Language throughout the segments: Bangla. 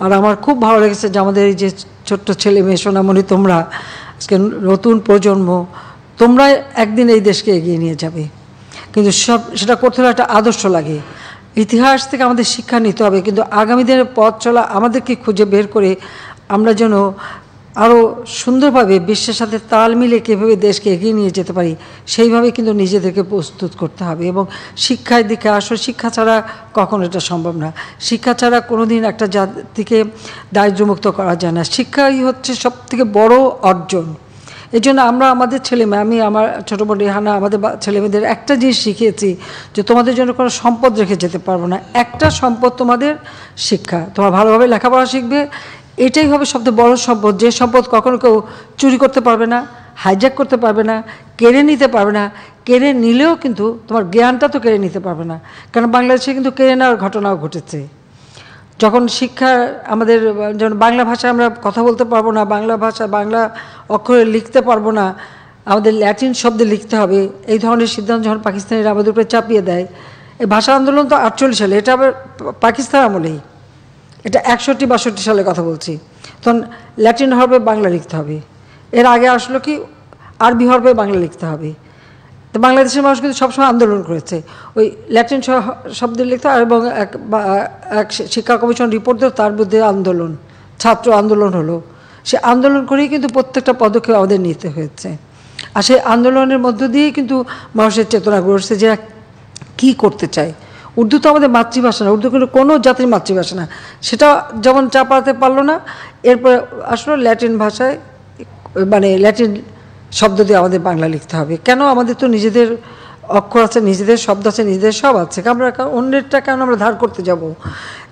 আর আমার খুব ভালো লেগেছে যে আমাদের এই যে ছোট্ট ছেলে মেয়ে সোনামণি, তোমরা আজকে নতুন প্রজন্ম, তোমরা একদিন এই দেশকে এগিয়ে নিয়ে যাবে, কিন্তু সেটা করতে হলে একটা আদর্শ লাগে। ইতিহাস থেকে আমাদের শিক্ষা নিতে হবে, কিন্তু আগামী দিনের পথ চলা আমাদেরকে খুঁজে বের করে আমরা যেন আরও সুন্দরভাবে বিশ্বের সাথে তাল মিলে কীভাবে দেশকে এগিয়ে নিয়ে যেতে পারি সেইভাবে কিন্তু নিজেদেরকে প্রস্তুত করতে হবে। এবং শিক্ষার দিকে আসলে শিক্ষা ছাড়া কখনো এটা সম্ভব না। শিক্ষা ছাড়া কোনো দিন একটা জাতিকে দারিদ্র্যমুক্ত করা যায় না। শিক্ষাই হচ্ছে সবথেকে বড় অর্জন। এই জন্য আমরা আমাদের ছেলেমেয়ে, আমি আমার ছোটো বোন রেহানা, আমাদের ছেলেমেয়েদের একটা জিনিস শিখিয়েছি যে তোমাদের জন্য কোনো সম্পদ রেখে যেতে পারবো না, একটা সম্পদ তোমাদের শিক্ষা। তোমরা ভালোভাবে লেখাপড়া শিখবে, এটাই হবে সবথেকে বড় সম্পদ, যে সম্পদ কখনো কেউ চুরি করতে পারবে না, হাইজ্যাক করতে পারবে না, কেড়ে নিতে পারবে না। কেড়ে নিলেও কিন্তু তোমার জ্ঞানটা তো কেড়ে নিতে পারবে না, কারণ বাংলাদেশে কিন্তু কেড়ে নেওয়ার ঘটনাও ঘটেছে। যখন শিক্ষা আমাদের, যেমন বাংলা ভাষায় আমরা কথা বলতে পারবো না, বাংলা ভাষা বাংলা অক্ষরে লিখতে পারবো না, আমাদের ল্যাটিন শব্দে লিখতে হবে, এই ধরনের সিদ্ধান্ত যখন পাকিস্তানিরা আমাদের উপরে চাপিয়ে দেয়। এই ভাষা আন্দোলন তো 48 সালে, এটা আবার পাকিস্তান আমলেই, এটা 61-62 সালে কথা বলছি। তখন ল্যাটিন হরফে বাংলা লিখতে হবে, এর আগে আসলো কি আরবি হরফে বাংলা লিখতে হবে। তো বাংলাদেশের মানুষ কিন্তু সবসময় আন্দোলন করেছে, ওই ল্যাটিন শব্দ লিখতে, এবং এক শিক্ষা কমিশন রিপোর্ট দিল, তার মধ্যে আন্দোলন, ছাত্র আন্দোলন হলো। সে আন্দোলন করেই কিন্তু প্রত্যেকটা পদক্ষেপ আমাদের নিতে হয়েছে। আর সেই আন্দোলনের মধ্য দিয়েই কিন্তু মানুষের চেতনা গড়ছে যে কী করতে চায়। উর্দু তো আমাদের মাতৃভাষা না, উর্দু কিন্তু কোনো জাতির মাতৃভাষা না, সেটা যেমন চাপাতে পারলো না, এরপরে আসলে ল্যাটিন ভাষায়, মানে ল্যাটিন শব্দ দিয়ে আমাদের বাংলা লিখতে হবে। কেন? আমাদের তো নিজেদের অক্ষর আছে, নিজেদের শব্দ আছে, নিজেদের সব আছে, আমরা অন্যেরটা কেন আমরা ধার করতে যাব?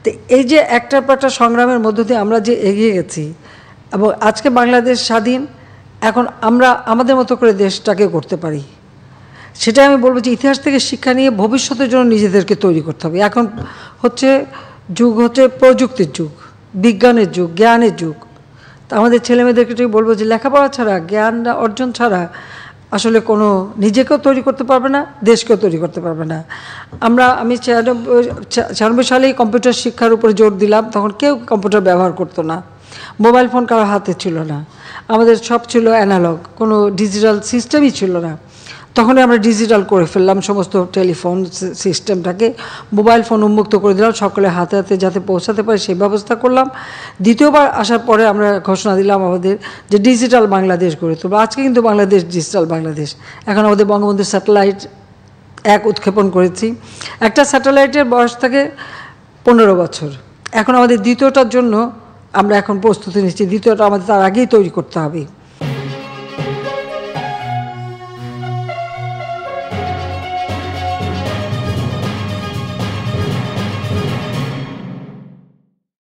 তো এই যে একটার পর একটা সংগ্রামের মধ্য দিয়ে আমরা যে এগিয়ে গেছি, এবং আজকে বাংলাদেশ স্বাধীন, এখন আমরা আমাদের মতো করে দেশটাকে করতে পারি। সেটাই আমি বলবো যে ইতিহাস থেকে শিক্ষা নিয়ে ভবিষ্যতের জন্য নিজেদেরকে তৈরি করতে হবে। এখন হচ্ছে যুগ হচ্ছে প্রযুক্তির যুগ, বিজ্ঞানের যুগ, জ্ঞানের যুগ। তা আমাদের ছেলেমেয়েদেরকে ঠিক বলবো যে লেখাপড়া ছাড়া, জ্ঞান অর্জন ছাড়া আসলে কোনো নিজেকেও তৈরি করতে পারবে না, দেশকেও তৈরি করতে পারবে না। আমি 96 সালেই কম্পিউটার শিক্ষার উপরে জোর দিলাম, তখন কেউ কম্পিউটার ব্যবহার করতো না, মোবাইল ফোন কারোর হাতে ছিল না, আমাদের সব ছিল অ্যানালগ, কোনো ডিজিটাল সিস্টেমই ছিল না। তখনই আমরা ডিজিটাল করে ফেললাম সমস্ত টেলিফোন সিস্টেমটাকে, মোবাইল ফোন উন্মুক্ত করে দিলাম, সকলে হাতে হাতে যাতে পৌঁছাতে পারে সেই ব্যবস্থা করলাম। দ্বিতীয়বার আসার পরে আমরা ঘোষণা দিলাম আমাদের যে ডিজিটাল বাংলাদেশ গড়ে তুলব। আজকে কিন্তু বাংলাদেশ ডিজিটাল বাংলাদেশ। এখন আমাদের বঙ্গবন্ধু স্যাটেলাইট 1 উৎক্ষেপণ করেছি, একটা স্যাটেলাইটের বয়স থাকে 15 বছর। এখন আমাদের দ্বিতীয়টার জন্য আমরা এখন প্রস্তুতি নিচ্ছি, দ্বিতীয়টা আমাদের তার আগেই তৈরি করতে হবে।